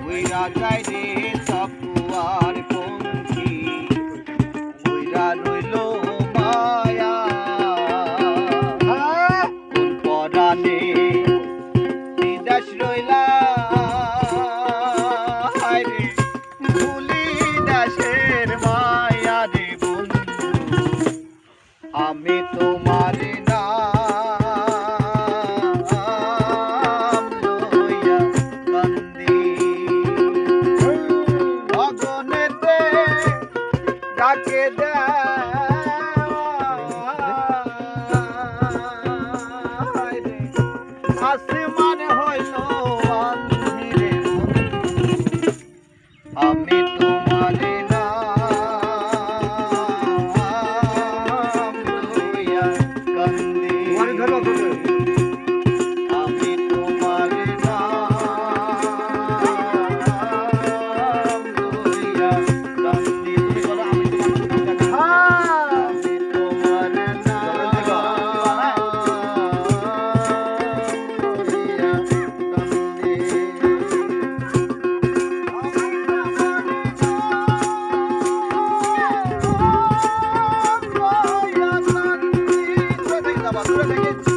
উইরা যায় রে সকুয়ার পঙ্খী উইরা রইল মায়া কোন পরাণে বিদেশ রইলা রে ভুলি দেশের মায়া রে বন্ধু আমি তোমার ডাকে আসমান হইল আন্ধিরে আমি তোমার নাম লইয়া কান্দি আমি তোমার নাম লইয়া কান্দি দূরে থেকে